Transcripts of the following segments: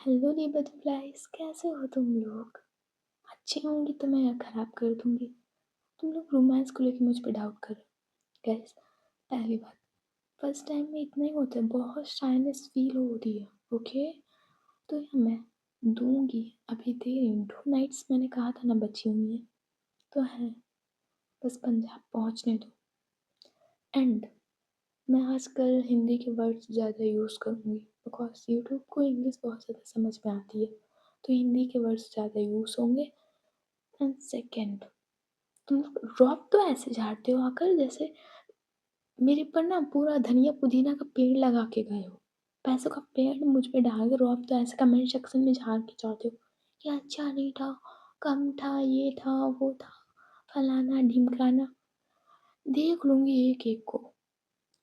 Hello रे butterflies, कैसे हो तुम लोग? अच्छे होंगे तो मैं खराब कर दूंगी। तुम लोग रोमांस को लेके मुझ पे डाउट करो। गैस, पहली बात, फर्स्ट टाइम में इतना ही होता है, बहुत शाइनेस फील हो रही है। ओके, तो ये मैं दूंगी, अभी दे रही हूँ। 2 नाइट्स मैंने कहा था ना बची हुई है, तो है, बस पंजाब पहुँचने दो। एंड मैं आजकल हिंदी के वर्ड्स ज़्यादा यूज़ करूँगी बिकॉज यूट्यूब को इंग्लिश बहुत ज़्यादा समझ में आती है, तो हिंदी के वर्ड्स ज़्यादा यूज़ होंगे। एंड सेकेंड, तुम लोग रॉब तो ऐसे झाड़ते हो आकर जैसे मेरे पर ना पूरा धनिया पुदीना का पेड़ लगा के गए हो। पैसों का पेड़ मुझ पे डाल के रॉब तो ऐसे कमेंट सेक्शन में झाड़ के चढ़ते हो कि अच्छा नहीं था, कम था, ये था, वो था, फलाना ढिमकाना। देख लूँगी एक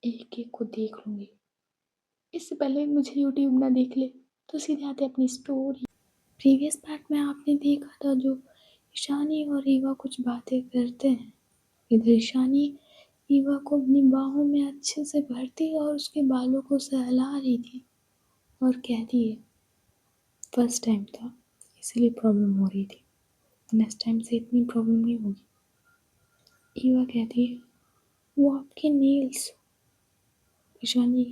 एक को देख लूँगी। इससे पहले मुझे यूट्यूब ना देख ले तो सीधे आते अपनी स्टोरी। प्रीवियस पार्ट में आपने देखा था जो ईशानी और रीवा कुछ बातें करते हैं। इधर ईशानी रीवा को अपनी बाहों में अच्छे से भरती और उसके बालों को सहला रही थी और कहती है फर्स्ट टाइम था इसीलिए प्रॉब्लम हो रही थी, नेक्स्ट टाइम से इतनी प्रॉब्लम नहीं होगी। रीवा कहती है वो आपके नेल्स। ईशानी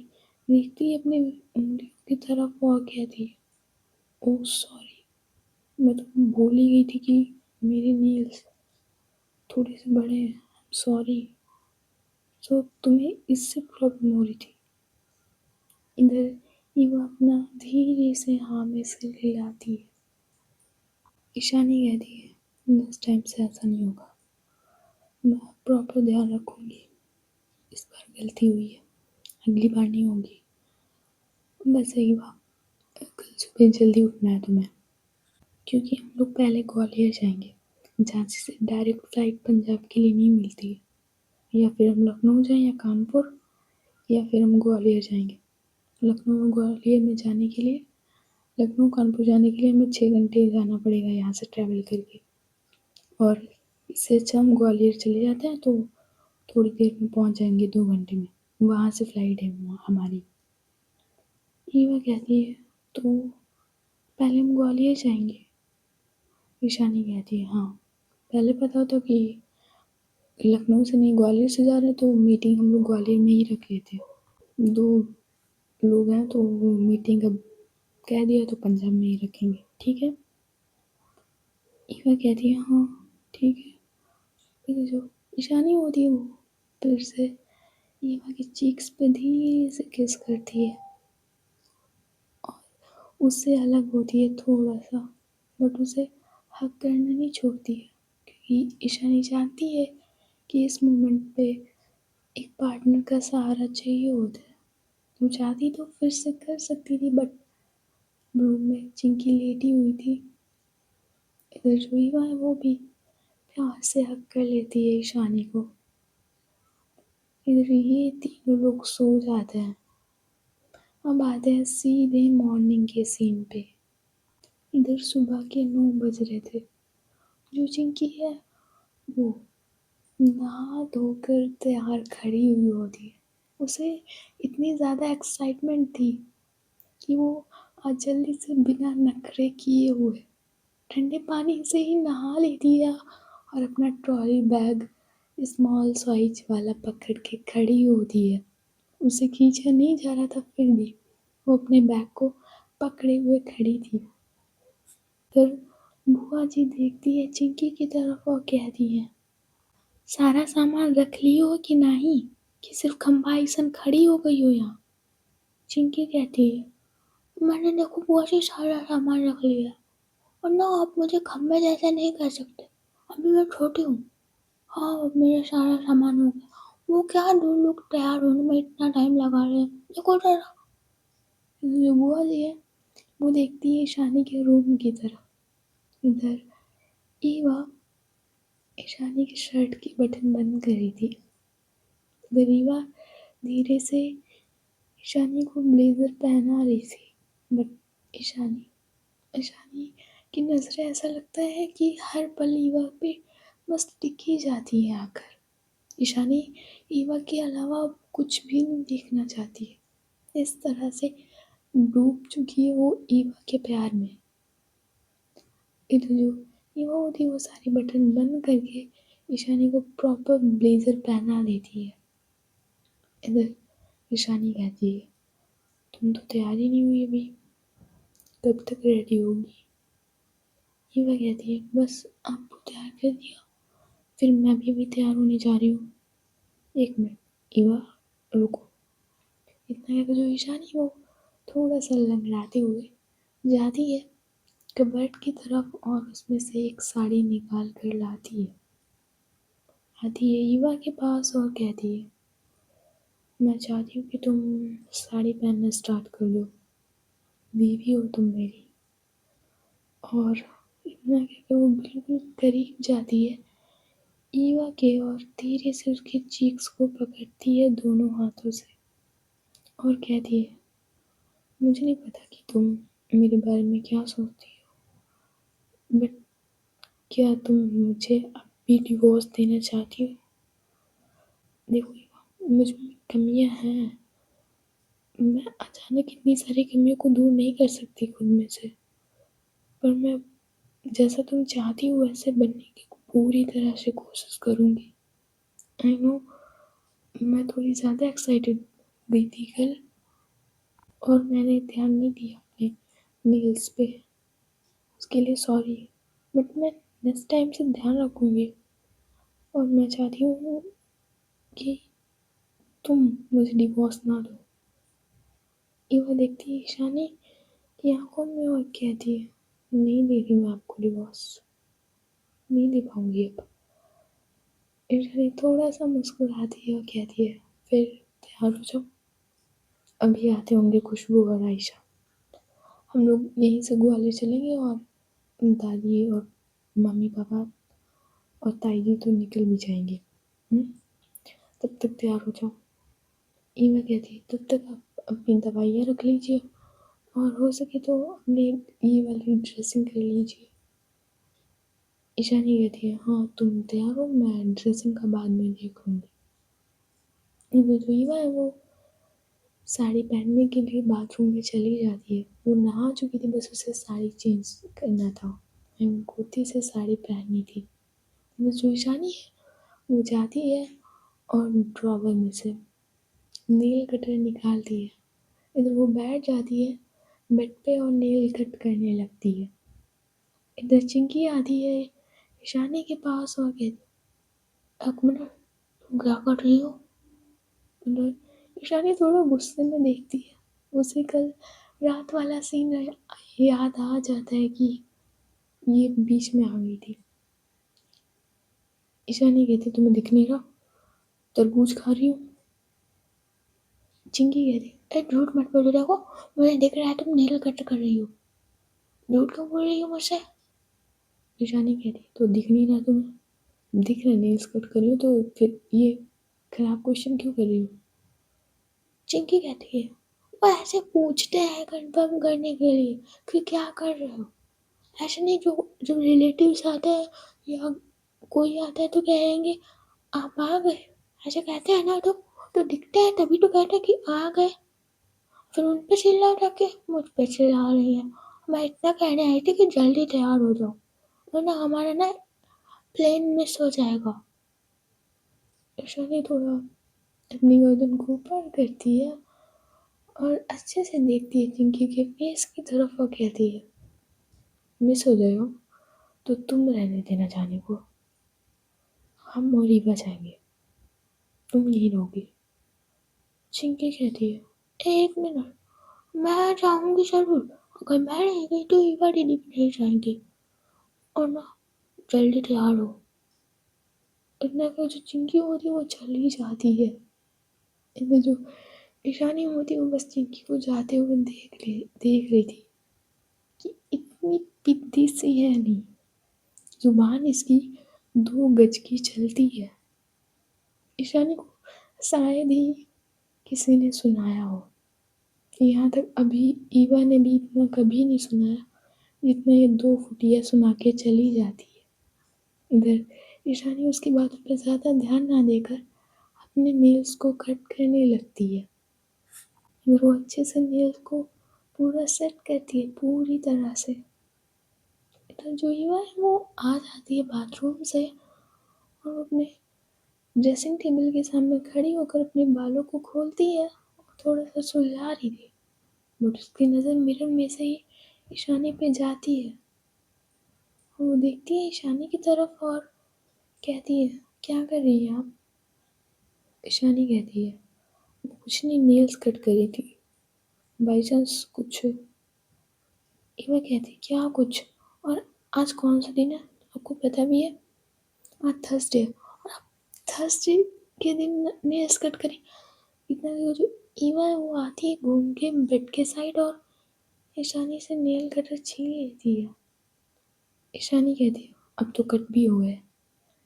देखती है अपने उंगलियों की तरफ और कहती है ओह सॉरी, मैं तो भूल ही गई थी कि मेरे नेल्स थोड़े से बड़े हैं, सॉरी। तो तुम्हें इससे प्रॉब्लम हो रही थी। इधर ईवा अपना धीरे से हाँ में सिर हिलाती है। ईशानी कहती है नेक्स्ट टाइम से ऐसा नहीं होगा, मैं प्रॉपर ध्यान रखूंगी, इस बार गलती हुई है, अगली बार नहीं होगी। बस ईवा, कल सुबह जल्दी उठना है तुम्हें, क्योंकि हम लोग पहले ग्वालियर जाएंगे, झांसी से डायरेक्ट फ्लाइट पंजाब के लिए नहीं मिलती है। या फिर हम लखनऊ जाएं या कानपुर, या फिर हम ग्वालियर जाएंगे। लखनऊ और ग्वालियर में जाने के लिए, लखनऊ कानपुर जाने के लिए हमें 6 घंटे जाना पड़ेगा यहाँ से ट्रैवल करके। और इससे अच्छा हम ग्वालियर चले जाते हैं तो थोड़ी देर में पहुँच जाएंगे, 2 घंटे में। वहाँ से फ्लाइट है हमारी। ईवा कहती है तो पहले हम ग्वालियर जाएंगे। ईशानी कहती है हाँ, पहले पता होता कि लखनऊ से नहीं ग्वालियर से जा रहे हैं तो मीटिंग हम लोग ग्वालियर में ही रख लेते। 2 लोग हैं तो वो मीटिंग अब कह दिया तो पंजाब में ही रखेंगे, ठीक है। ईवा कहती है हाँ ठीक है। फिर जो ईशानी होती है वो फिर से ईवा की चीक्स पे धीरे से किस करती है और उससे अलग होती है थोड़ा सा, बट उसे हक करना नहीं छोड़ती है, क्योंकि ईशानी जानती है कि इस मोमेंट पे एक पार्टनर का सहारा चाहिए होता है। वो चाहती तो फिर से कर सकती थी, बट रूम में चिंकी लेटी हुई थी। इधर जो ईवा है वो भी प्यार से हक कर लेती है ईशानी को। इधर ये तीनों लोग सो जाते हैं। अब आते हैं सीधे मॉर्निंग के सीन पे। इधर सुबह के 9 बज रहे थे। जो चिंकी है वो नहा धोकर तैयार खड़ी हुई होती है। उसे इतनी ज़्यादा एक्साइटमेंट थी कि वो आज जल्दी से बिना नखरे किए हुए ठंडे पानी से ही नहा लेती है और अपना ट्रॉली बैग स्मॉल साइज वाला पकड़ के खड़ी होती है। उसे खींचा नहीं जा रहा था फिर भी वो अपने बैग को पकड़े हुए खड़ी थी। फिर बुआ जी देखती है चिंकी की तरफ और कहती है सारा सामान रख लियो कि नहीं, कि सिर्फ खंबा ऐसन खड़ी हो गई हो यहाँ। चिंकी कहती है मैंने देखो बुआ जी सारा सामान रख लिया, और ना आप मुझे खंबे जैसे नहीं कर सकते, अभी मैं छोटी हूँ। हाँ अब मेरा सारा सामान हो गया। वो क्या 2 लोग तैयार होने में इतना टाइम लगा रहे हैं, देखो जरा। जो बुआ जी है वो देखती है ईशानी के रूम की तरफ। इधर ईवा ईशानी की शर्ट की बटन बंद कर रही थी। इधर ईवा धीरे से ईशानी को ब्लेजर पहना रही थी, बट ईशानी ईशानी की नज़रें ऐसा लगता है कि हर पल ईवा पे बस टिकी जाती है आकर। ईशानी ईवा के अलावा कुछ भी नहीं देखना चाहती है। इस तरह से डूब चुकी है वो ईवा के प्यार में। इधर जो ईवा होती है वो सारे बटन बंद करके ईशानी को प्रॉपर ब्लेजर पहना देती है। इधर ईशानी कहती है तुम तो तैयार ही नहीं हुई अभी, कब तक रेडी होगी? ईवा कहती है बस आपको तैयार कर दिया, फिर मैं भी तैयार होने जा रही हूँ। एक मिनट ईवा, रुको। इतना कहकर जो ईशानी वो थोड़ा सा लंगड़ाते हुए जाती है कबर्ड की तरफ और उसमें से एक साड़ी निकाल कर आती है ईवा के पास और कहती है मैं चाहती हूँ कि तुम साड़ी पहनना स्टार्ट कर दो, बीवी हो तुम मेरी। और इतना कहकर वो बिल्कुल करीब जाती है ईवा के और धीरे से उसके चीक्स को पकड़ती है दोनों हाथों से और कहती है मुझे नहीं पता कि तुम मेरे बारे में क्या सोचती हो, बट क्या तुम मुझे अब भी डिवोर्स देना चाहती हो? देखो मुझ में कमियां हैं, मैं अचानक इतनी सारी कमियों को दूर नहीं कर सकती खुद में से, पर मैं जैसा तुम चाहती हो वैसे बनने की पूरी तरह से कोशिश करूँगी। आई नो मैं थोड़ी ज़्यादा एक्साइटेड गई थी कल और मैंने ध्यान नहीं दिया अपने मील्स पे, उसके लिए सॉरी, बट मैं नेक्स्ट टाइम से ध्यान रखूँगी। और मैं चाहती हूँ कि तुम मुझे डिवोर्स ना दो। ईवा देखती है ईशानी की आंखों में और कहती है नहीं दे रही मैं आपको डिवोर्स, नहीं दे पाऊंगी अब। ईशानी थोड़ा सा मुस्कुराती है और कहती है फिर तैयार हो जाओ, अभी आते होंगे खुशबू और आयशा, हम लोग यहीं से ग्वालियर चलेंगे और दादी और मम्मी पापा और ताई जी तो निकल भी जाएंगे। तब तक तैयार हो जाओ। ईवा कहती है तब तक आप अपनी दवाइयाँ रख लीजिए और हो सके तो अपने ये वाली ड्रेसिंग कर लीजिए। ईशानी कहती है हाँ तुम तैयार हो, मैं ड्रेसिंग का बाद में देख लूँगी। वो जो ईवा है वो साड़ी पहनने के लिए बाथरूम में चली जाती है। वो नहा चुकी थी, बस उसे साड़ी चेंज करना था एंड कुर्ती से साड़ी पहननी थी। वो जो ईशानी है वो जाती है और ड्रॉवर में से नेल कटर निकालती है। इधर वो बैठ जाती है बेड पे और नेल कट करने लगती है। इधर चिंकी आती है ईशानी के पास और कहती एक मिनट तुम क्या कर रही हो? इधर ईशानी थोड़ा गुस्से में देखती है, उसे कल रात वाला सीन याद आ जाता है कि ये बीच में आ गई थी। ईशानी कहती तुम्हें दिख नहीं रहा तरबूज खा रही हूँ? चिंकी कहती अरे झूठ मत बोलो, देखो मुझे दिख रहा है तुम नेल कट कर रही हो, झूठ क्यों बोल रही हो मुझसे? ईशानी कहती तो दिख नहीं रहा तुम्हें? दिख रहा नेल्स कट कर रही हो तो फिर ये खराब क्वेश्चन क्यों कर रही हो? चिंकी कहती है वो ऐसे पूछते हैं कंफर्म करने के लिए कि क्या कर रहे हो, ऐसे नहीं। जो जो रिलेटिव्स आते हैं या कोई आता है तो कहेंगे आप आ गए, ऐसे कहते हैं ना। तो दिखते हैं तभी तो कहते हैं कि आ गए, फिर उन पे चिल्ला उठा के मुझ पे चिल्ला रही है। मैं इतना कहने आई थी कि जल्दी तैयार हो जाओ वरना हमारा ना प्लेन मिस हो जाएगा। ईशानी थोड़ा अपनी गर्दन को ऊपर करती है और अच्छे से देखती है चिंकी के फेस की तरफ और कहती है मिस हो जाए हो तो तुम रहने देना जाने को, हम और ईवा जाएंगे, तुम यहीं रहोगी। चिंकी कहती है एक मिनट, मैं जाऊंगी जरूर, अगर मैं रह गई तो ईवा दीदी भी नहीं जाएंगी, और ना जल्दी तैयार हो। इतना का जो चिंकी होती है वो चली जाती है। इनमें जो ईशानी होती है वो बस चिंकी को जाते हुए देख रही थी कि इतनी पिद्दी सी है नहीं, जुबान इसकी 2 गज की चलती है। ईशानी को शायद ही किसी ने सुनाया हो, यहाँ तक अभी ईवा ने भी इतना कभी नहीं सुनाया जितना ये 2 फुटिया सुना के चली जाती है। इधर ईशानी उसकी बातों पर ज़्यादा ध्यान ना देकर अपने नेल्स को कट करने लगती है। इधर वो अच्छे से नेल्स को पूरा सेट करती है पूरी तरह से। इधर जो युवा है वो आ जाती है बाथरूम से और अपने ड्रेसिंग टेबल के सामने खड़ी होकर अपने बालों को खोलती है और थोड़ा सा सुलझा रही थी, बट उसकी नज़र मिरर में से ही ईशानी पे जाती है और वो देखती है ईशानी की तरफ और कहती है, क्या कर रही है आप? ईशानी कहती है, कुछ नहीं, नेल्स कट करी थी, बाई चांस कुछ। ईवा कहती, क्या कुछ? और आज कौन सा दिन है आपको पता भी है? आज थर्सडे है और आप थर्सडे के दिन नेल्स कट करें? इतना कि वो जो ईवा है वो आती है घूम के बेड के साइड और ईशानी से नेल कटर छीन लेती है। ईशानी कहती है, अब तो कट भी हुआ है,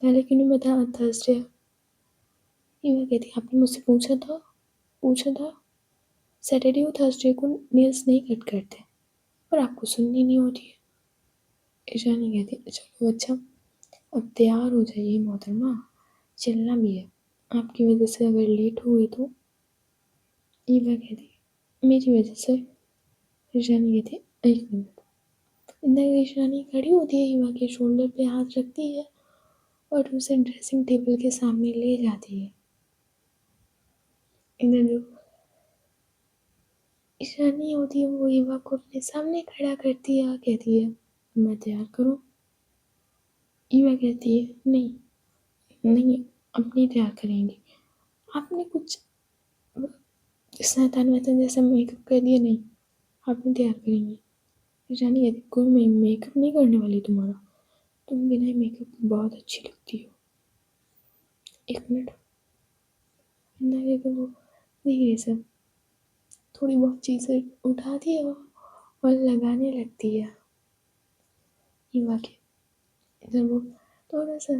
पहले क्यों नहीं बताया थर्सडे है? ईवा कहती है, आपने मुझसे पूछा था सैटरडे और थर्सडे को नेल्स नहीं कट करते, पर आपको सुननी नहीं होती है। ईशानी कहती है, चलो अच्छा, अब तैयार हो जाइए मोहतरमा, चलना भी है, आपकी वजह से अगर लेट हुई तो। ईवा कहती है, मेरी वजह से? ईशानी कहती है, एक मिनट। इतना ईशानी खड़ी होती है, ईवा के शोल्डर पे हाथ रखती है और उसे ड्रेसिंग टेबल के सामने ले जाती है। इधर जो ईशानी होती है वो ईवा को अपने सामने खड़ा करती है और कहती है, मैं तैयार करूँ? ईवा कहती है, नहीं नहीं, अपनी तैयार करेंगी, आपने कुछ शैतान वैतान जैसा मेकअप कर दिया, नहीं आपने तैयार करेंगी। ईशानी कहती, कोई मैं मेकअप नहीं करने वाली तुम्हारा, तुम बिना मेकअप के बहुत अच्छी लगती हो। एक मिनट। ना कहकर वो देखिए सब थोड़ी बहुत चीज़ें उठाती है और लगाने लगती है ईवा के। इधर वो थोड़ा सा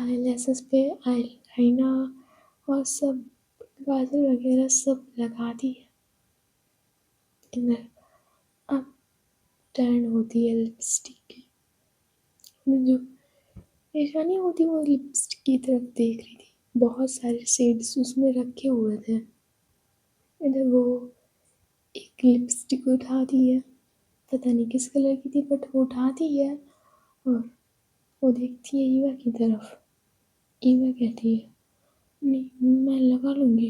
आई लैसेस पे आई लाइनर और सब काजल वगैरह सब लगाती है। इधर अब टर्न होती है लिपस्टिक की। जो ईशानी होती वो लिपस्टिक की तरफ देख रही थी, बहुत सारे शेड्स उसमें रखे हुए थे। इधर वो एक लिपस्टिक उठाती है, पता नहीं किस कलर की थी बट वो उठाती है और वो देखती है ईवा की तरफ। ईवा कहती है, नहीं मैं लगा लूँगी।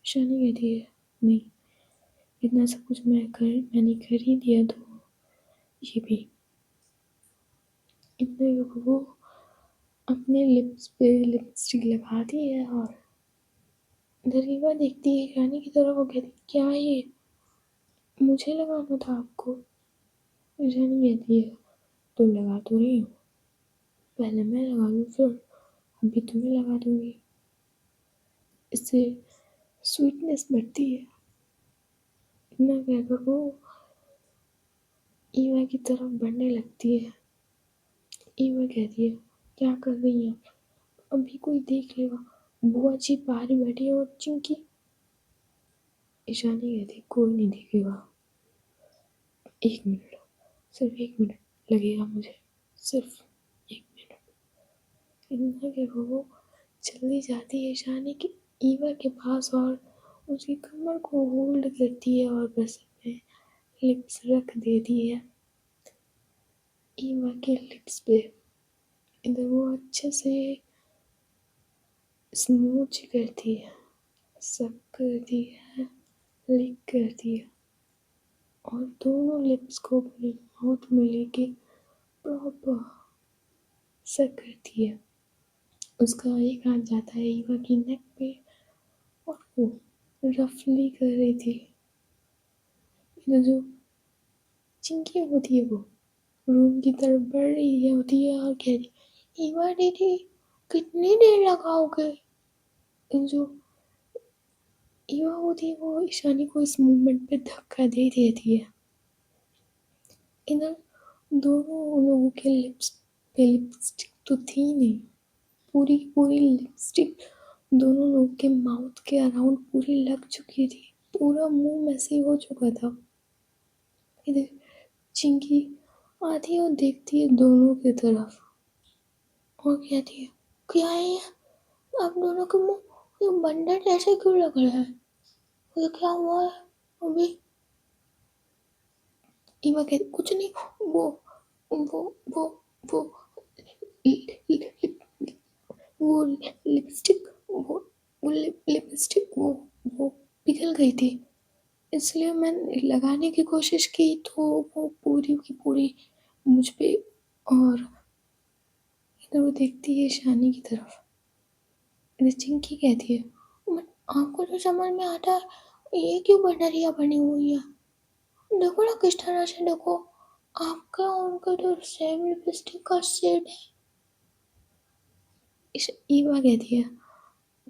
ईशानी कहती है, नहीं, इतना सब कुछ मैंने कर ही दिया तो ये भी। इतने वो अपने लिप्स पे लिपस्टिक लगाती है और दरीवा देखती है ईशानी की तरफ, वो कहती, क्या ये मुझे लगाना था आपको? ईशानी कहती है, तुम लगा तो रही हो, पहले मैं लगा लूँ फिर अभी तुम्हें लगा दूँगी, इससे स्वीटनेस बढ़ती है। इतना कहकर वो ईवा की तरफ बढ़ने लगती है। ईवा कहती है, क्या कर रही है, अभी कोई देख लेगा, बुआ जी बाहर ही बैठी है और चिंकी। ईशानी कहती है, कोई नहीं देखेगा, एक मिनट, सिर्फ एक मिनट लगेगा मुझे, सिर्फ एक मिनट। इतना कहकर वो जल्दी जाती है ईशानी की ईवा के पास और उसकी कमर को होल्ड करती है और बस अपने लिप्स रख देती है ईवा के लिप्स पे। इधर वो अच्छे से स्मूच करती है, सब करती है, लिक करती है और दोनों लिप्स को अपने माउथ में लेके प्रॉपर सक करती है। उसका एक हाथ जाता है ईवा की नेक पे और वो रफली कर रही थी। इधर जो चिंकी होती है वो रूम की तरफ बढ़ रही है होती है और कह रही, ईवा दीदी कितनी देर लगाओगे? जो ईवा होती है वो ईशानी को इस मूवमेंट पे धक्का दे देती है। इधर दोनों लोगों के लिप्स पे लिपस्टिक तो थी नहीं, पूरी की पूरी लिपस्टिक दोनों लोगों के माउथ के अराउंड पूरी लग चुकी थी, पूरा मुंह मैसी हो चुका था। इधर चिंकी आती है और देखती है दोनों की तरफ और कहती है, क्या है ये? आप दोनों के मुंह ये बंदर जैसे क्यों लग रहा है? ये क्या हुआ है अभी? ईवा कहती कुछ नहीं, वो वो वो वो लि- लि- लि- वो लिपस्टिक वो लिपस्टिक वो पिघल गई थी, इसलिए मैंने लगाने की कोशिश की तो वो पूरी की पूरी मुझ पे। और इधर वो देखती है शानी की तरफ, इधर चिंकी कहती है, आपको जो समझ में आता है ये क्यों बनरिया बनी हुई है, देखो ना किस तरह से, देखो आपका उनका तो सेम लिपस्टिक का शेड है। इस ईवा कहती है,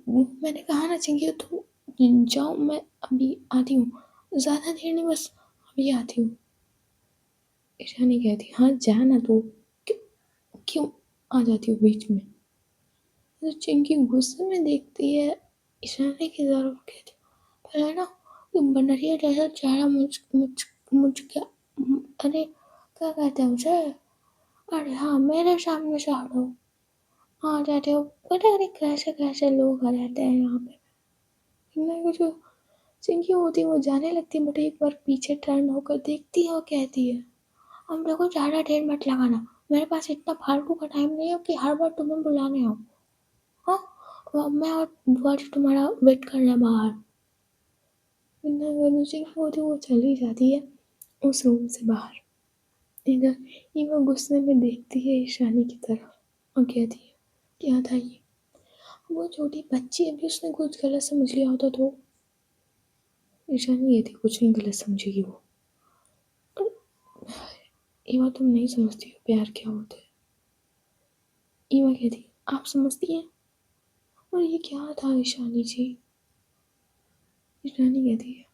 मैंने कहा ना चिंकी तुम जाओ, मैं अभी आती हूँ, ज़्यादा देर नहीं, बस अभी आती हूँ। ईशानी कहती हाँ जा ना तू, क्यों क्यों आ जाती हूँ बीच में। तो चिंकी गुस्से में देखती है ईशानी की तरफ, कहती पहले ना तुम बनरिया जैसा चेहरा मुझ क्या, अरे क्या कहते हैं उसे, अरे हाँ मेरे सामने से हटो, आ जाते हो, पता नहीं कैसे कैसे लोग आ जाते हैं यहाँ पे। मैं कुछ चिंकी होती है वो जाने लगती, बट एक बार पीछे टर्न होकर देखती है और कहती है, हम लोग को ज़्यादा देर मत लगाना, मेरे पास इतना फालतू का टाइम नहीं है कि हर बार तुम्हें बुलाने आओ। हाँ मैं और बुआ जी तुम्हारा वेट कर रहे हैं बाहर। चिंकी होती वो चली जाती है उस रूम से बाहर। इधर ईवा गुस्से में देखती है ईशानी की तरफ और कहती है क्या था ये, वो छोटी बच्ची है, अभी उसने कुछ गलत समझ लिया होता तो। ईशानी ये थी कुछ नहीं गलत समझेगी वो। ईवा तुम नहीं समझती हो प्यार क्या होता है। ईवा कहती आप समझती हैं, और ये क्या था ईशानी जी। ईशानी कहती है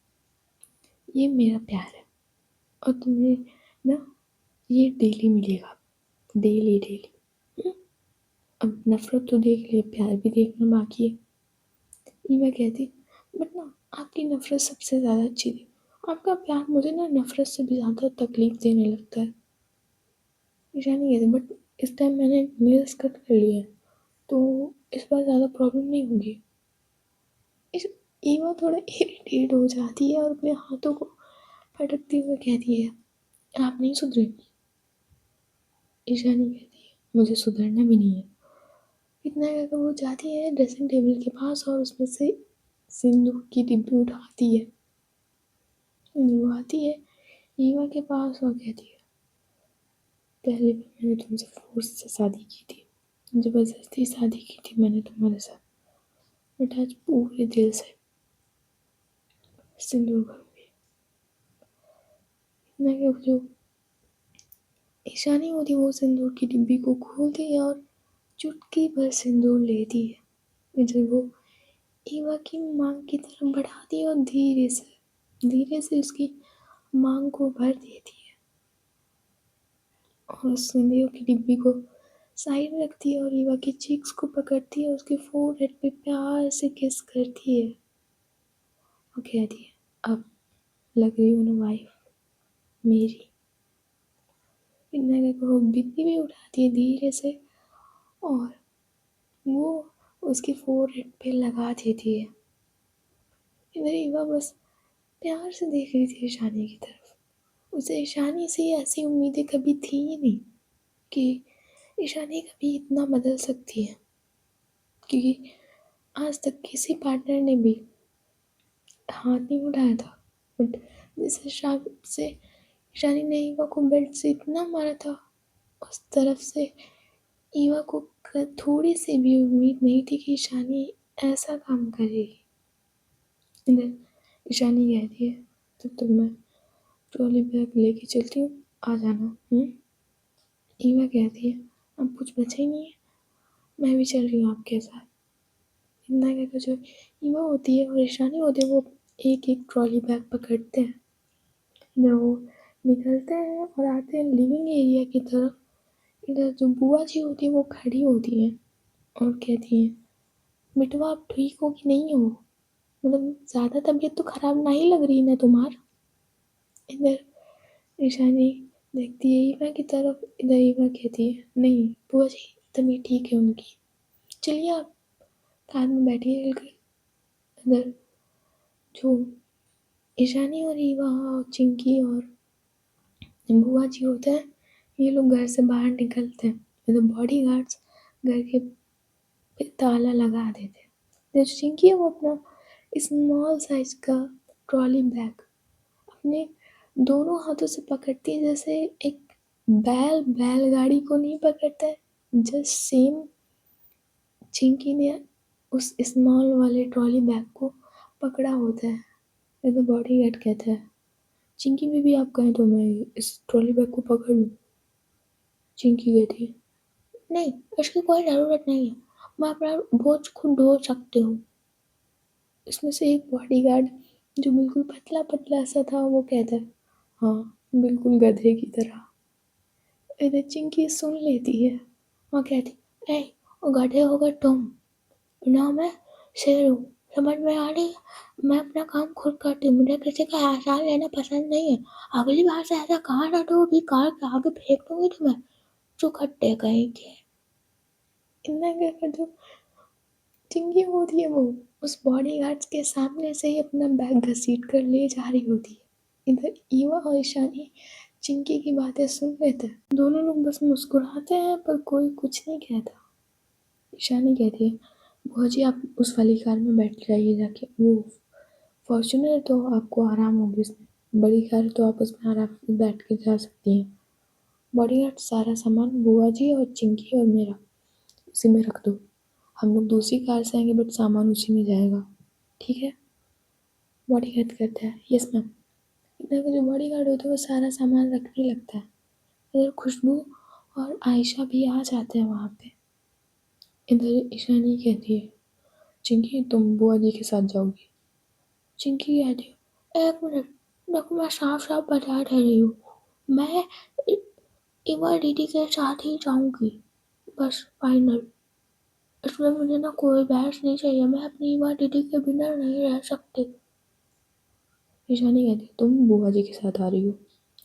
ये मेरा प्यार है और तुम्हें ना ये डेली मिलेगा, डेली डेली। अब नफरत तो देख लिया, प्यार भी देखना बाकी है। ईवा कहती बट ना आपकी नफरत सबसे ज़्यादा अच्छी थी, आपका प्यार मुझे ना नफरत से भी ज़्यादा तकलीफ देने लगता है। ईशानी कहती बट इस टाइम मैंने नेल्स कट कर लिए हैं तो इस बार ज़्यादा प्रॉब्लम नहीं होगी। इस ईवा थोड़ा इरिटेट हो जाती है और अपने हाथों को पटकते हुए कहती है आप नहीं सुधरेंगी। ईशानी कहती है मुझे सुधरना भी नहीं है। इतना कहकर वो जाती है ड्रेसिंग टेबल के पास और उसमें से सिंदूर की डिब्बी उठाती है। वो आती है ईवा के पास और कहती है पहले भी मैंने तुमसे फोर्स से शादी की थी, जबरदस्ती शादी की थी मैंने तुम्हारे साथ, बट आज पूरे दिल से सिंदूर भरूंगी। इतना कि जो ईशानी होती वो सिंदूर की डिब्बी को खोलती है और चुटकी भर सिंदूर लेती है, जब वो ईवा की मांग की तरफ बढ़ाती है और धीरे से उसकी मांग को भर देती है और उस सिंदूर की डिब्बी को साइड में रखती है और ईवा की चीक्स को पकड़ती है, उसके फोरहेड पे प्यार से किस करती है और कहती है अब लग रही हूँ ना वाइफ मेरी। इतना कहकर वो बिंदी भी उठाती है धीरे से और वो उसके फोरहेड पे लगा देती है। इधर ईवा बस प्यार से देख रही थी ईशानी की तरफ, उसे ईशानी से ऐसी उम्मीदें कभी थी ही नहीं कि ईशानी कभी इतना बदल सकती है, क्योंकि आज तक किसी पार्टनर ने भी हाथ नहीं उठाया था, बट जिस हिसाब से ईशानी ने ईवा को बेल्ट से इतना मारा था उस तरफ से ईवा को थोड़ी सी भी उम्मीद नहीं थी कि ईशानी ऐसा काम करेगी। इधर ईशानी कहती है तब तक मैं ट्रॉली बैग लेके चलती हूँ, आ जाना। ईवा कहती है अब कुछ बचा ही नहीं है, मैं भी चल रही हूँ आपके साथ। इतना कहकर जो ईवा होती है और ईशानी होती है वो एक एक ट्रॉली बैग पकड़ते हैं, इधर वो निकलते हैं और आते हैं लिविंग एरिया की तरफ। इधर जो बुआ जी होती है वो खड़ी होती है और कहती है बेटवा आप ठीक हो कि नहीं हो, मतलब ज़्यादा तबीयत तो खराब नहीं लग रही ना तुम्हार। इधर ईशानी देखती है ईवा की तरफ, इधर ईवा कहती है नहीं बुआ जी तबीयत ठीक है उनकी, चलिए आप कार में बैठिए चलकर। इधर जो ईशानी और ईवा और चिंकी और बुआ जी होते हैं, ये लोग घर से बाहर निकलते हैं, तो बॉडी गार्ड्स घर के पे ताला लगा देते हैं। तो चिंकी है वो अपना स्मॉल साइज का ट्रॉली बैग अपने दोनों हाथों से पकड़ती है, जैसे एक बैलगाड़ी को नहीं पकड़ता है, जस्ट सेम चिंकी ने उस स्मॉल वाले ट्रॉली बैग को पकड़ा होता है। ये तो बॉडी गार्ड कहता है, चिंकी में भी आप कहें तो मैं इस ट्रॉली बैग को पकड़ लूँ। चिंकी कहती है, नहीं, इसकी कोई ज़रूरत नहीं है, मैं अपना बोझ खुद ढो सकती हूँ। इसमें से एक बॉडीगार्ड जो बिल्कुल पतला पतला सा था वो कहता है, हाँ, बिल्कुल गधे की तरह। इधर चिंकी सुन लेती है और कहती, ए, वो गधे होगा तुम, ना मैं शेर हूँ, समझ में आ रही है? मैं अपना काम खुद करती हूँ, मुझे किसी का एहसान लेना पसंद नहीं है। अगली बार से ऐसा कहा ना तो भी कार के आगे फेंक दूंगी तुम्हें, चुखट्टे कहीं के। इतना कहकर जो चिंकी होती है वो उस बॉडीगार्ड के सामने से ही अपना बैग घसीट कर ले जा रही होती है। इधर ईवा और ईशानी चिंकी की बातें सुन लेते हैं, दोनों लोग बस मुस्कुराते हैं पर कोई कुछ नहीं कहता। ईशानी कहती है, बुआ जी आप उस वाली कार में बैठ जाइए जाके, वो फॉर्च्यूनर तो आपको आराम होगी उसमें, बड़ी कार तो आप उसमें आराम से बैठ के जा सकती हैं। बॉडीगार्ड सारा सामान बुआ जी और चिंकी और मेरा उसी में रख दो, हम लोग दूसरी कार से आएंगे बट सामान उसी में जाएगा, ठीक है? बॉडीगार्ड कहता है, यस मैम। इधर का जो बॉडीगार्ड होता है वो सारा सामान रखने लगता है। इधर खुशबू और आयशा भी आ जाते हैं वहाँ पे। इधर ईशानी कहती है, चिंकी तुम बुआ जी के साथ जाओगी। चिंकी कहती है, एक मिनट, देखो मैं साफ साफ बता दे रही हूँ, मैं इमा दीदी के साथ ही जाऊंगी, बस फाइनल। इसमें मुझे ना कोई बहस नहीं चाहिए, मैं अपनी इमा दीदी के बिना नहीं रह सकती। ईशानी कहती है, तुम बुआ जी के साथ आ रही हो,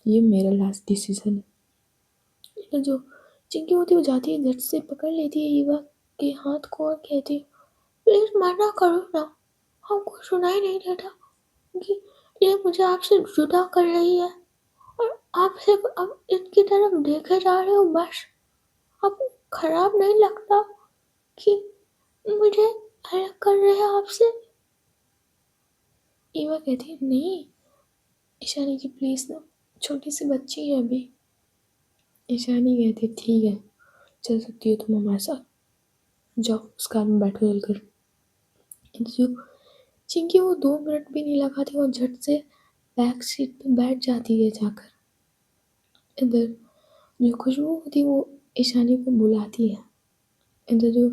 ये मेरा लास्ट डिसीजन है। तो जो चिंकी होती है वो जाती है, झट से पकड़ लेती है ईवा के हाथ को और कहती है, प्लीज मना करो ना, हमको सुनाई नहीं देता कि ये मुझे आपसे जुदा कर रही है और आप सिर्फ अब इनकी तरफ देखे जा रहे हो बस। आपको खराब नहीं लगता कि मुझे अलग कर रहे हैं आपसे? ईवा कहती है, नहीं ईशानी जी प्लीज ना, छोटी सी बच्ची है अभी। ईशानी कहती है, ठीक है, चल सकती हो तुम हमारे साथ, जाओ उस कार में बैठो चलकर। जो चिंकी वो 2 मिनट भी नहीं लगाती और झट से बैक सीट पे बैठ जाती है जाकर। इधर जो खुशबू होती है वो ईशानी को बुलाती है। इधर जो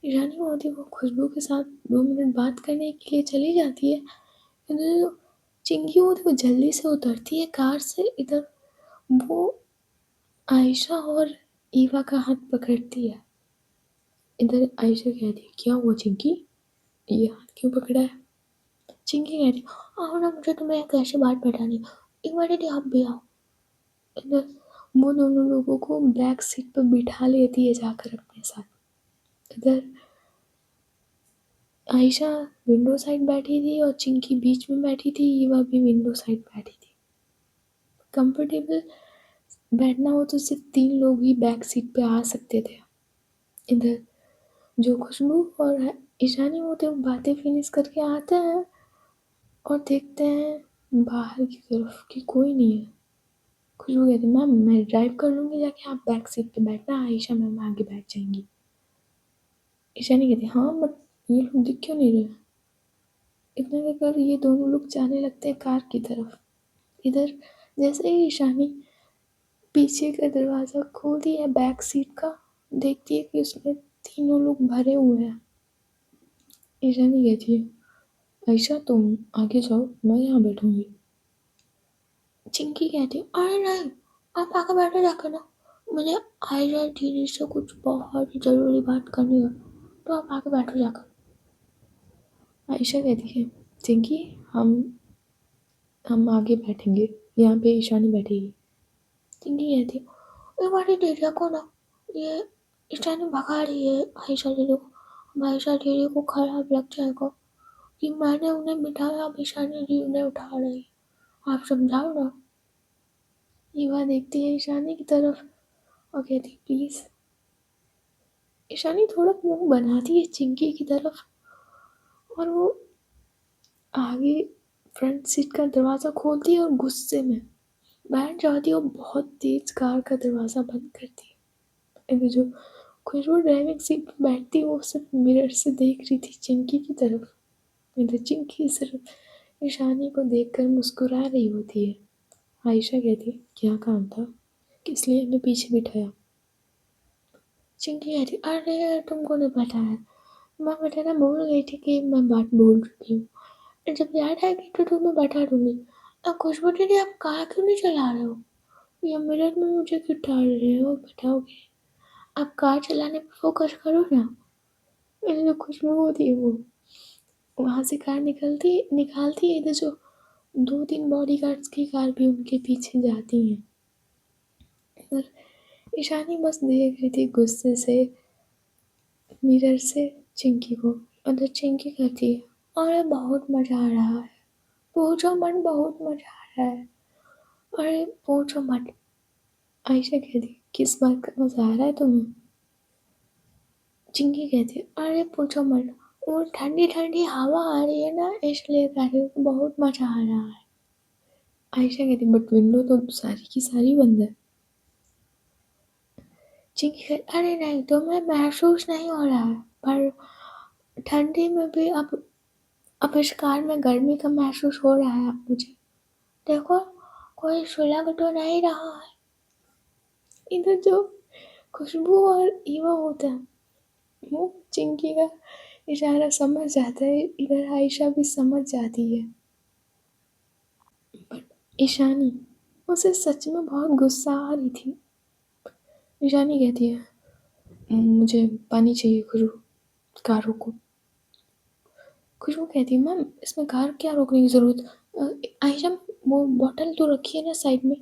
ईशानी होती है वो खुशबू के साथ 2 मिनट बात करने के लिए चली जाती है। इधर जो चिंकी होती है वो जल्दी से उतरती है कार से। इधर वो आयशा और ईवा का हाथ पकड़ती है। इधर आयशा कहती है, क्या हुआ चिंकी, ये हाथ क्यों पकड़ा है? चिंकी कहती है, आओ ना, मुझे तुम्हें एक ऐसी बात बतानी, एक बार यदि आप भी आओ। इधर वो दोनों लोगों को बैक सीट पर बिठा लेती है जाकर अपने साथ। इधर आयशा विंडो साइड बैठी थी और चिंकी बीच में बैठी थी, ईवा भी विंडो साइड बैठी थी। कंफर्टेबल बैठना हो तो सिर्फ 3 लोग ही बैक सीट पे आ सकते थे। इधर जो खुशबू और ईशानी होते वो बातें फिनिश करके आते हैं और देखते हैं बाहर की तरफ कि कोई नहीं है। खुशबू कहती, मैम मैं ड्राइव कर लूँगी जाके, आप बैक सीट पे बैठना, आयशा मैम आगे बैठ जाएंगी। ईशानी कहती, हाँ बट ये लोग दिख क्यों नहीं रहे? इतना कहकर ये दोनों लोग जाने लगते हैं कार की तरफ। इधर जैसे ही ईशानी पीछे का दरवाज़ा खोलती है बैक सीट का, देखती है कि उसमें 3 लोग भरे हुए हैं। ईशानी कहती है, आयशा तुम आगे जाओ, मैं यहाँ बैठूंगी। चिंकी कहती है, अरे नहीं, आप आगे बैठे जाकर ना, मुझे आयशा दीदी से कुछ बहुत ही ज़रूरी बात करनी है, तो आप आगे बैठो जाकर। आयशा कहती है, चिंकी हम आगे बैठेंगे, यहाँ पे ईशानी बैठेगी। चिंकी कहती है, एक बार दीदी को ना, ये ईशानी भगा रही है आयशा दीदी को, अब आयशा दीदी को खराब लग जाएगा कि मैंने उन्हें बिठाया, अब ईशानी दीदी उन्हें उठा रही है, आप समझाओ ना। ईवा देखती है ईशानी की तरफ और कहती प्लीज। ईशानी थोड़ा मुंह बनाती है चिंकी की तरफ और वो आगे फ्रंट सीट का दरवाज़ा खोलती है और गुस्से में बैठ जाती है और बहुत तेज कार का दरवाज़ा बंद करती है। इधर जो खुशबू ड्राइविंग सीट पर बैठती है वो सिर्फ मिरर से देख रही थी चिंकी की तरफ। इधर चिंकी सिर्फ ईशानी को देखकर मुस्कुरा रही होती है। आयशा कहती है क्या काम था, किस लिए हमें पीछे बिठाया। चिंकी कहती अरे तुमको नहीं पता है, मैं बताना भूल गई थी कि मैं बात बोल चुकी हूँ, जब याद आएगी तो तुम्हें बता दूंगी। अब खुशबू दीदी आप कार क्यों नहीं चला रहे हो, या मिरर में मुझे क्यों डाल रहे हो बताओगे। आप कार चलाने पर फोकस करो ना। ये जो खुशबू होती है वो वहाँ से कार निकालती है। इधर जो 2-3 बॉडीगार्ड्स की कार भी उनके पीछे जाती हैं। इधर ईशानी बस देख रही थी गुस्से से मिरर से चिंकी को। उधर चिंकी कहती है अरे बहुत मज़ा आ रहा है, पूछो मत, बहुत मज़ा आ रहा है। अरे पूछो मत। आयशा कहती किस बात का मज़ा आ रहा है तुम्हें। चिंकी कहती है अरे पूछो मत, वो ठंडी ठंडी हवा आ रही है ना इसलिए कह रही हूँ, बहुत मज़ा आ रहा है। आयशा कहती बट विंडो तो सारी की सारी बंद है। चिंकी कहती अरे नहीं तुम्हें महसूस नहीं हो रहा है, पर ठंडी में भी अब इस कार में गर्मी का महसूस हो रहा है अब मुझे। देखो कोई सुलग तो नहीं रहा है। इधर जो खुशबू और ईवा होता है वो चिंकी का इशारा समझ जाता है। इधर आयशा भी समझ जाती है। बट ईशानी, उसे सच में बहुत गुस्सा आ रही थी। ईशानी कहती है मुझे पानी चाहिए खुशबू, कार रोको। खुशबू कहती है मैम इसमें कार क्या रोकने की ज़रूरत। आयशा वो बॉटल तो रखी है ना साइड में,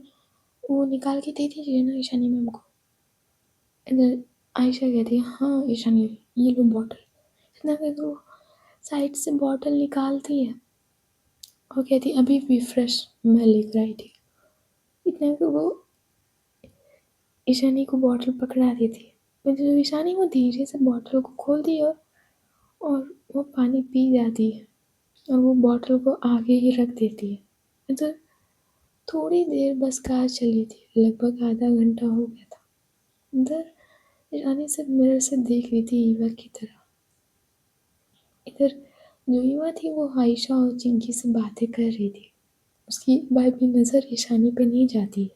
वो निकाल के दे दीजिए ना ईशानी मैम को। इधर आयशा कहती है हाँ ईशानी ये लो बॉटल। इतना कहकर वो साइड से बॉटल निकालती है और कहती है अभी भी फ्रेश मैं लेकर आई थी। इतना कहकर वो ईशानी को बॉटल पकड़ा देती है। इधर ईशानी वो धीरे से बॉटल को खोलती है और वो पानी पी जाती है और वो बॉटल को आगे ही रख देती है। इधर थोड़ी देर बस कार चली थी, लगभग आधा घंटा हो गया था। इधर ईशानी सिर्फ मिरर से देख रही थी ईवा की तरफ। इधर जो ईवा थी वो आयशा और चिंकी से बातें कर रही थी, उसकी एक बार भी नज़र ईशानी पे नहीं जाती है।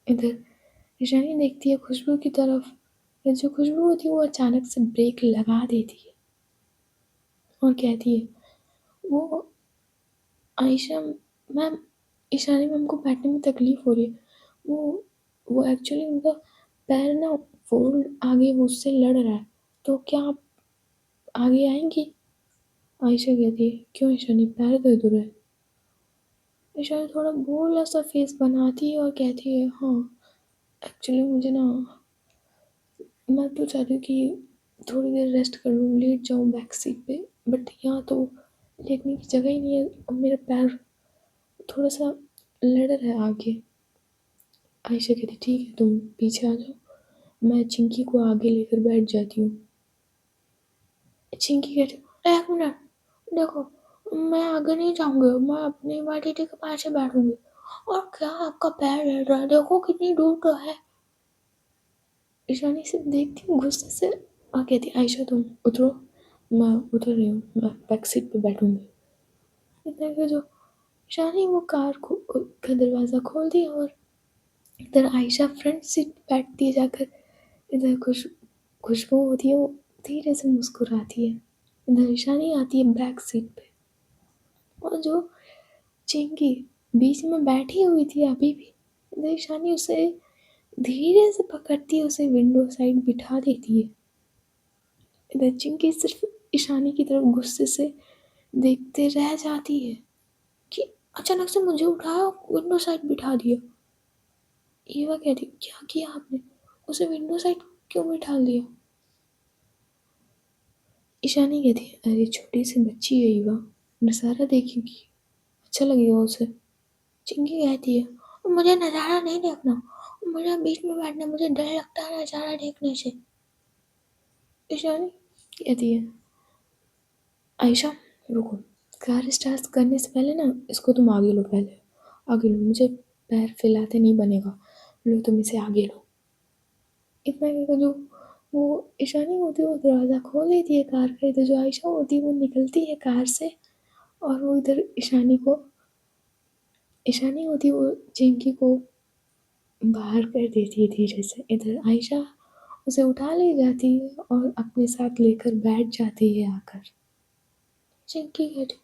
इधर ईशानी देखती है खुशबू की तरफ। ये जो खुशबू होती है वो अचानक से ब्रेक लगा देती है और कहती है वो आयशा मैम, ईशानी मैम को बैठने में तकलीफ़ हो रही है, वो एक्चुअली उनका पैर ना फोल्ड आगे मुझसे लड़ रहा है, तो क्या आप आगे आएंगी। आयशा कहती है क्यों ईशानी पैर दर्द हो रहा है। ईशानी थोड़ा भोला सा फेस बनाती है और कहती है हाँ एक्चुअली मुझे ना, मैं तो चाहती हूँ कि थोड़ी देर रेस्ट कर लूँ, लेट जाऊँ बैक सीट पे, बट यहाँ तो लेटने की जगह ही नहीं है और मेरा पैर थोड़ा सा लड़ रहा है आगे। आयशा कहती ठीक है तुम पीछे आ जाओ, मैं चिंकी को आगे लेकर बैठ जाती हूँ। चिंकी कहती एक मिनट देखो, मैं आगे नहीं जाऊंगी, मैं अपनी वाली के पास ही बैठूंगी। और क्या आपका पैर हिल रहा है, देखो कितनी दूर तो है। ईशानी सिर्फ देखती हूँ गुस्से से और कहती आयशा तुम उतरो, मैं उतर रही हूँ, मैं बैक सीट पे बैठूंगी। इतना कि जो ईशानी वो कार को का दरवाज़ा खोल दिया और इधर आयशा फ्रंट सीट पे बैठती है जाकर। इधर खुशबू होती है वो धीरे से मुस्कुराती है। इधर ईशानी आती है बैक सीट पे और जो चिंकी बीच में बैठी हुई थी अभी भी, इधर ईशानी उसे धीरे से पकड़ती है, उसे विंडो साइड बिठा देती है। इधर चिंकी सिर्फ ईशानी की तरफ गुस्से से देखते रह जाती है कि अचानक से मुझे उठाया और विंडो साइड बिठा दिया। ईवा कहती क्या किया आपने, उसे विंडो साइड क्यों बिठा दिया। ईशानी कहती है अरे छोटी सी बच्ची है ईवा, नज़ारा देखेगी, अच्छा लगेगा उसे। चिंकी कहती है मुझे नज़ारा नहीं देखना, मुझे बीच में बैठना, मुझे डर लगता है नज़ारा देखने से। ईशानी कहती है, आयशा रुको, कार स्टार्ट करने से पहले ना इसको तुम आगे लो, पहले आगे लो, मुझे पैर फैलाते नहीं बनेगा, लो तुम इसे आगे लो। इतना कहकर जो वो ईशानी होती है वो दरवाज़ा खोल देती है कार का, इधर जो आयशा होती है वो निकलती है कार से, और वो इधर ईशानी होती है वो चिंकी को बाहर कर देती है धीरे से। इधर आयशा उसे उठा ले जाती है और अपने साथ लेकर बैठ जाती है आकर। चिंकी कहती,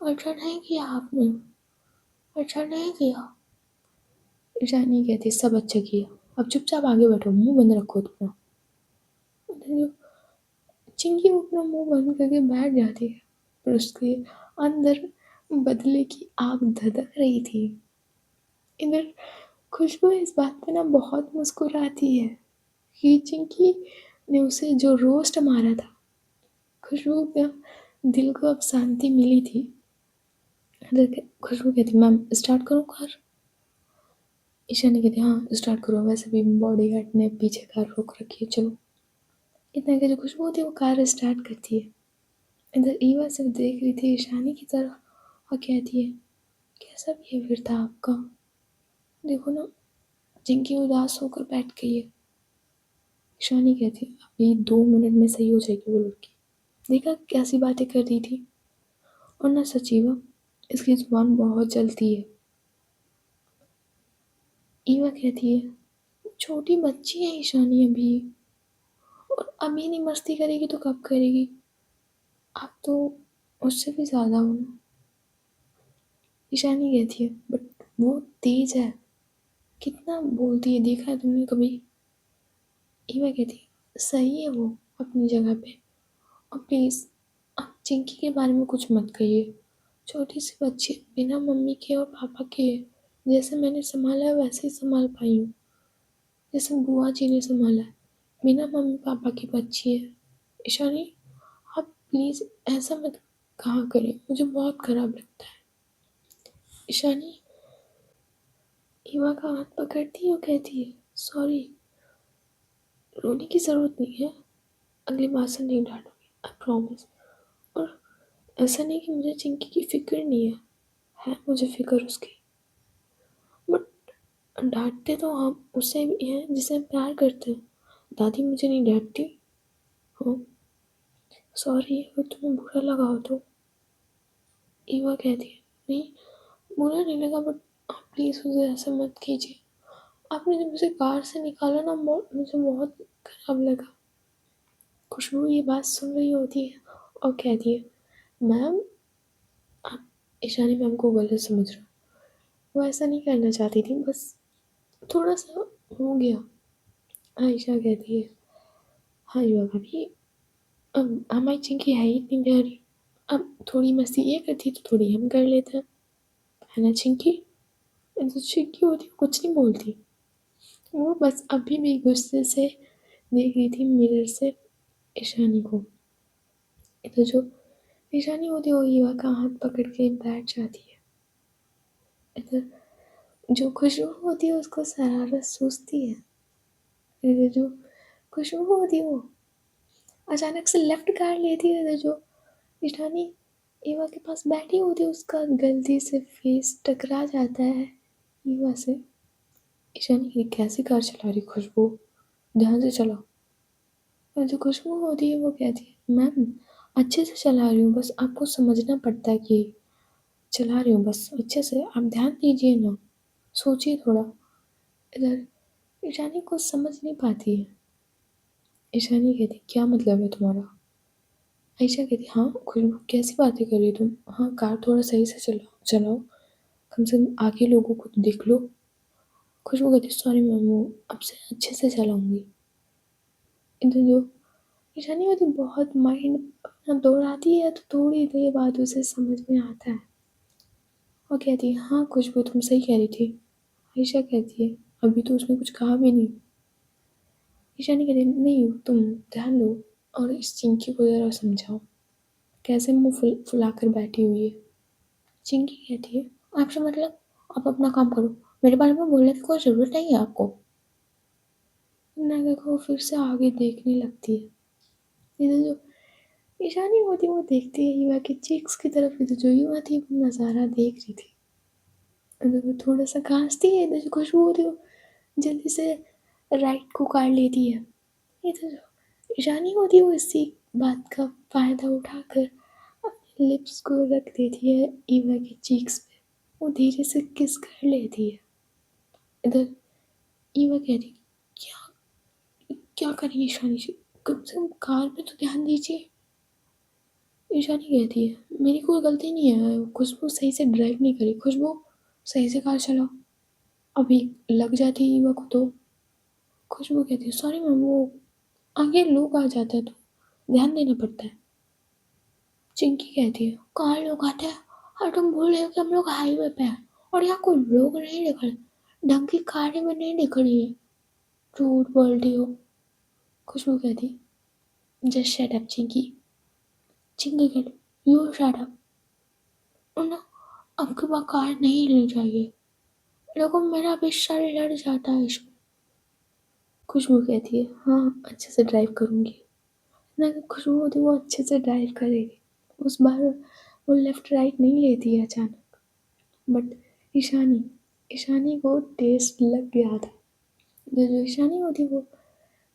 अच्छा नहीं किया आपने, अच्छा नहीं किया। ईशानी कहती, सब अच्छा किया, अब चुपचाप आगे बैठो, मुंह बंद रखो अपना। उधर जो चिंकी अपना मुंह बंद करके बैठ जाती है, पर उसके अंदर बदले की आग धधक रही थी। इधर खुशबू इस बात पे ना बहुत मुस्कुराती है कि चिंकी ने उसे जो रोस्ट मारा था, खुशबू का दिल को अब शांति मिली थी। खुशबू कहती, मैम स्टार्ट करूँ कार? ईशानी कहती, हाँ स्टार्ट करो, वैसे भी बॉडी गार्ड ने पीछे कार रोक रखी है, चलो। इतना कि जो खुशबू होती है वो कार स्टार्ट करती है। इधर ईवा सिर्फ देख रही थी ईशानी की तरफ और कहती है, कैसा बिहेवियर था आपका, देखो ना चिंकी उदास होकर बैठ गई है। ईशानी कहती है, अभी 2 मिनट में सही हो जाएगी वो लड़की, देखा कैसी बातें कर रही थी, और ना सचीवा इसकी जुबान बहुत चलती है। ईवा कहती है, छोटी बच्ची है ईशानी अभी, और अभी नहीं मस्ती करेगी तो कब करेगी, आप तो उससे भी ज़्यादा हो ना। ईशानी कहती है, बट वो तेज है, कितना बोलती है, देखा है तुमने कभी? ईवा कहती है, सही है वो अपनी जगह पे, और प्लीज़ आप चिंकी के बारे में कुछ मत कहिए, छोटी सी बच्ची बिना मम्मी के और पापा के जैसे मैंने संभाला है वैसे ही संभाल पाई हूँ, जैसे बुआ जी ने संभाला है, बिना मम्मी पापा की बच्ची है। ईशानी आप प्लीज़ ऐसा मत कहा करें, मुझे बहुत खराब लगता है। ईशानी ईवा का हाथ पकड़ती है और कहती है, सॉरी, रोने की ज़रूरत नहीं है, अगली बार से नहीं डांटूंगी, आई प्रॉमिस। और ऐसा नहीं कि मुझे चिंकी की फिक्र नहीं है मुझे फिक्र उसकी, बट डांटते तो हम उससे भी हैं जिसे हम प्यार करते हैं, दादी मुझे नहीं डांटती। हाँ सॉरी अगर तुम्हें बुरा लगा हो तो। ईवा कहती है, नहीं बुरा नहीं लगा, बट आप प्लीज़ मुझे ऐसा मत कीजिए, आपने जब मुझे कार से निकाला ना मुझे बहुत खराब लगा। खुशबू ये बात सुन रही होती है और कहती है, मैम आप ईशानी मैम को गलत समझ रहे हो, वो ऐसा नहीं करना चाहती थी, बस थोड़ा सा हो गया। आयशा कहती है, हाँ युवा भाभी, अब हमारी चिंकी है ही इतनी प्यारी, अब थोड़ी मस्ती ये करती तो थोड़ी हम कर लेते हैं, है ना चिंकी? तो चिंकी होती वो कुछ नहीं बोलती, वो बस अभी भी गुस्से से देख रही थी मिरर से ईशानी को। इधर जो ईशानी होती है वो युवा का हाथ पकड़ के बैठ जाती है। इधर जो खुशबू होती है उसको शरारत सूझती है। इधर जो खुशबू होती है वो अचानक से लेफ्ट कार लेती है, इधर जो ईशानी ईवा के पास बैठी होती है उसका गलती से फेस टकरा जाता है ईवा से। ईशानी की कैसी कार चला रही खुशबू, ध्यान से चलाओ। और जो खुशबू होती है वो कहती है, मैम अच्छे से चला रही हूँ, बस आपको समझना पड़ता है कि चला रही हूँ बस अच्छे से, आप ध्यान दीजिए ना, सोचिए थोड़ा। इधर ईशानी कुछ समझ नहीं पाती है। ईशानी कहती, क्या मतलब है तुम्हारा? आयशा कहती, हाँ खुशबू कैसी बातें कर रही हो तुम, हाँ कार थोड़ा सही से चलाओ चलाओ, कम से कम आगे लोगों को तो देख लो। खुशबू कहती, सॉरी मैम, वो अब से अच्छे से चलाऊंगी। इधर जो ईशानी होती बहुत माइंड अपना दौड़ाती है तो थोड़ी देर बाद उसे समझ में आता है और कहती है, हाँ खुशबू तुम सही कह रही थी। आयशा कहती है, अभी तो उसने कुछ कहा भी नहीं। ईशानी कहती है, नहीं तुम ध्यान दो और इस चिंकी को ज़रा समझाओ, कैसे मुंह फुलाकर बैठी हुई है। चिंकी कहती है, आपसे मतलब आप अपना काम करो, मेरे बारे में बोलने की कोई ज़रूरत नहीं है आपको। मैंने देखो फिर से आगे देखने लगती है। इधर जो ईशानी होती है वो देखती है ईवा की चीक्स की तरफ, इधर जो ईवा थी वो नज़ारा देख रही थी। इधर वो थोड़ा-सा खाँसती है, इधर जो खुशबू होती है वो जल्दी से राइट को काट लेती है। इधर जो ईशानी होती है वो इसी बात का फ़ायदा उठाकर अपने लिप्स को रख देती है ईवा की चीक्स पे। वो धीरे से किस कर लेती है। इधर ईवा कहती है, क्या क्या करिए ईशानी जी, कम से कम कार पे तो ध्यान दीजिए। ईशानी कहती है, मेरी कोई गलती नहीं है, खुशबू सही से ड्राइव नहीं करी, खुशबू सही से कार चलाओ, अभी लग जाती है ईवा को तो। खुशबू कहती है, सॉरी मैम, वो आगे लोग आ जाते हैं तो ध्यान देना पड़ता है। चिंकी कहती है, कहाँ लोग आते हैं, और तुम भूल रहे हो कि हम लोग हाईवे पे हैं और यहाँ कोई लोग नहीं दिख रहे, ढंग की कारें में नहीं दिख रही है, झूठ बोलती हो। खुशबू कहती है, just shut up Chinki. Chinki कहती, यू शट अप, ना अब की बार कार नहीं ले जाइए, देखो मेरा भी सर लड़ जाता है इसमें। खुशबू कहती है, हाँ अच्छे से ड्राइव करूँगी। ना खुशबू होती वो अच्छे से ड्राइव करेगी, उस बार वो लेफ्ट राइट नहीं लेती है अचानक। बट ईशानी ईशानी को टेस्ट लग गया था। जो ईशानी होती वो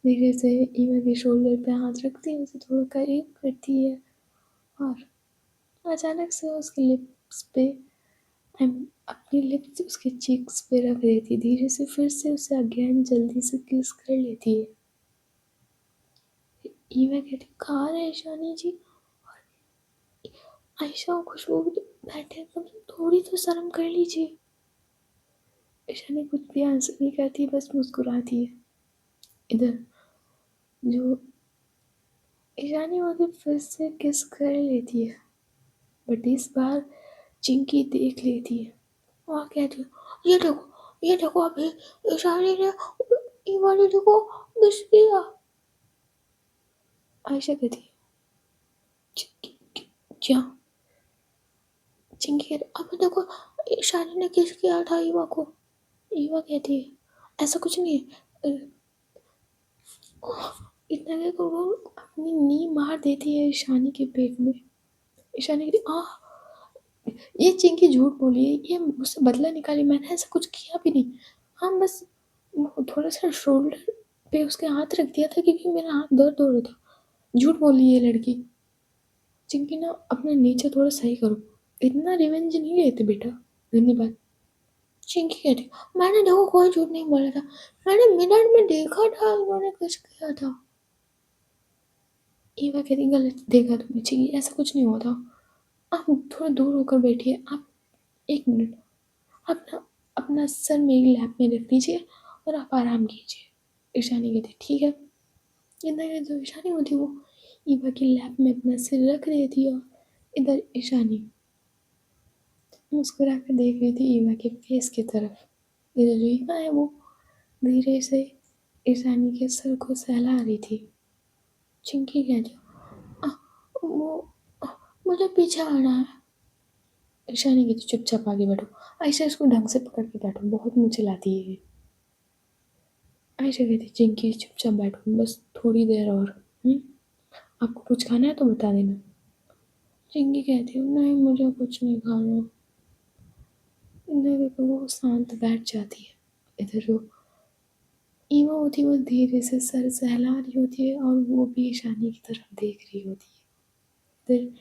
धीरे से ईवा के शोल्डर पे हाथ रखती है, उसे थोड़ा करीब करती है और अचानक से उसके लिप्स पे अपनी लिप्स उसके चीक्स पे रख देती, धीरे से फिर से उसे अगेन जल्दी से किस कर लेती है। ईवा कहती, कहाँ है ईशानी जी, आयशा और खुशबू बैठे, कम थोड़ी तो शर्म कर लीजिए। ईशानी कुछ भी आंसर नहीं करती, बस मुस्कुराती है। इधर जो ईशानी होती फिर से किस कर लेती है, बट इस बार चिंकी देख लेती है और कहती है, ये देखो अभी ईशानी ने ईवानी देखो किस किया। आयशा कहती है, क्या? चिंकी कहती, अभी देखो ईशानी ने किस किया था ईवा को। ईवा कहती है, ऐसा कुछ नहीं है, इतना कहकर वो अपनी नी मार देती है ईशानी के पेट में। ईशानी कहती, ये चिंकी झूठ बोली है, ये मुझसे बदला निकाली, मैंने ऐसा कुछ किया भी नहीं। हाँ बस थोड़ा सा शोल्डर पे उसके हाथ रख दिया था क्योंकि मेरा हाथ दर्द हो रहा था। झूठ बोली ये लड़की। चिंकी ना अपना नेचर थोड़ा सही करो, इतना रिवेंज नहीं लेते बेटा। धन्यवाद। चिंकी कहती, मैंने देखो कोई झूठ नहीं बोला था, मैंने मिनट में देखा था उन्होंने कुछ किया था। ईवा कहती, गलत देखा तुमने चिंकी, ऐसा कुछ नहीं हुआ था। आप थोड़ा दूर होकर बैठिए, आप 1 मिनट अपना अपना सर मेरी लैप में रख दीजिए और आप आराम कीजिए। ईशानी कहती, ठीक है। इधर जो ईशानी होती वो ईवा की लैप में अपना सिर रख देती है और इधर ईशानी मुस्कुरा कर देख रही थी ईवा के फेस की तरफ। इधर जो ईवा है वो धीरे से ईशानी के सर को सहला रही थी। चिंकी कहती, "आ, वो आ, मुझे पीछे आना है। ईशानी कहती, चुपचाप आगे बैठो। आयशा इसको ढंग से पकड़ के बैठो, बहुत मुँह चिल्लाती है ये। आयशा कहती, चिंकी चुपचाप बैठो, बस थोड़ी देर और। आपको कुछ खाना है तो बता देना। चिंकी कहती हूँ, नहीं मुझे कुछ नहीं खाना। इधर वो शांत बैठ जाती है। इधर जो ईवा होती है वो धीरे से सर सहला रही होती है और वो भी ईशानी की तरफ देख रही होती है। इधर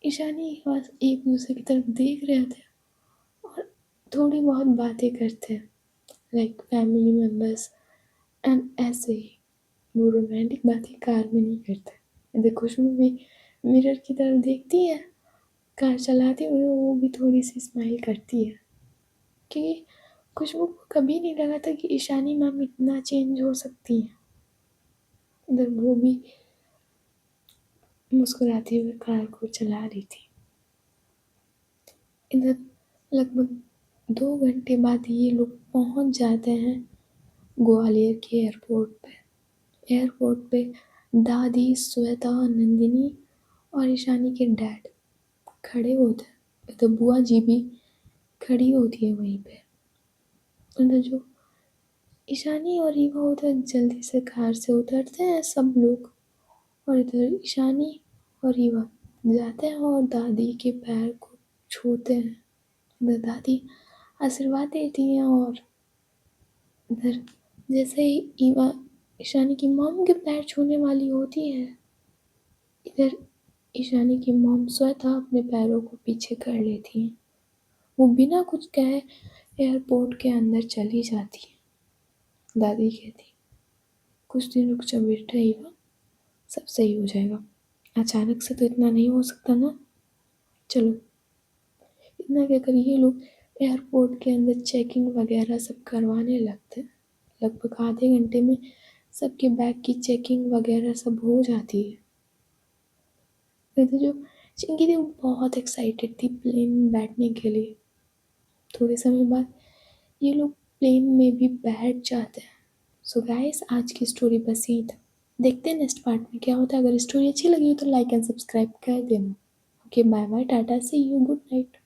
ईशानी ईवा एक दूसरे की तरफ देख रहे थे और थोड़ी बहुत बातें करते हैं, लाइक फैमिली मेम्बर्स एंड ऐसे ही। वो रोमांटिक बातें कार में नहीं करते। इधर खुशबू भी मिरर की तरफ देखती है कार चलाते हुए, वो भी थोड़ी सी स्माइल करती है कि खुशबू को कभी नहीं लगा था कि ईशानी मैम इतना चेंज हो सकती हैं। इधर वो भी मुस्कुराते हुए कार को चला रही थी। इधर लगभग 2 घंटे बाद ये लोग पहुंच जाते हैं ग्वालियर के एयरपोर्ट पे। एयरपोर्ट पे दादी श्वेता, नंदिनी और ईशानी के डैड खड़े होते हैं। तो बुआ जी भी खड़ी होती है वहीं पे। उधर जो ईशानी और रीवा उधर जल्दी से कार से उतरते हैं सब लोग, और इधर ईशानी और रीवा जाते हैं और दादी के पैर को छूते हैं। उधर दादी आशीर्वाद देती हैं, और इधर जैसे ही ईवा ईशानी की मॉम के पैर छूने वाली होती है, इधर ईशानी की मॉम स्वतः अपने पैरों को पीछे कर लेती हैं। वो बिना कुछ कहे एयरपोर्ट के अंदर चली जाती है। दादी कहती, कुछ दिन रुक जा बेटा ईवा, सब सही हो जाएगा। अचानक से तो इतना नहीं हो सकता ना। चलो, इतना कहकर ये लोग एयरपोर्ट के अंदर चेकिंग वगैरह सब करवाने लगते हैं। लगभग आधे घंटे में सबके बैग की चेकिंग वगैरह सब हो जाती है। तो जो चिंकी थी वो बहुत एक्साइटेड थी प्लेन में बैठने के लिए। थोड़े समय बाद ये लोग प्लेन में भी बैठ जाते हैं। सो गाइस, आज की स्टोरी बस यही था। देखते हैं नेक्स्ट पार्ट में क्या होता है। अगर स्टोरी अच्छी लगी हो तो लाइक एंड सब्सक्राइब कर देना। Okay, bye bye, tata, see you, good night.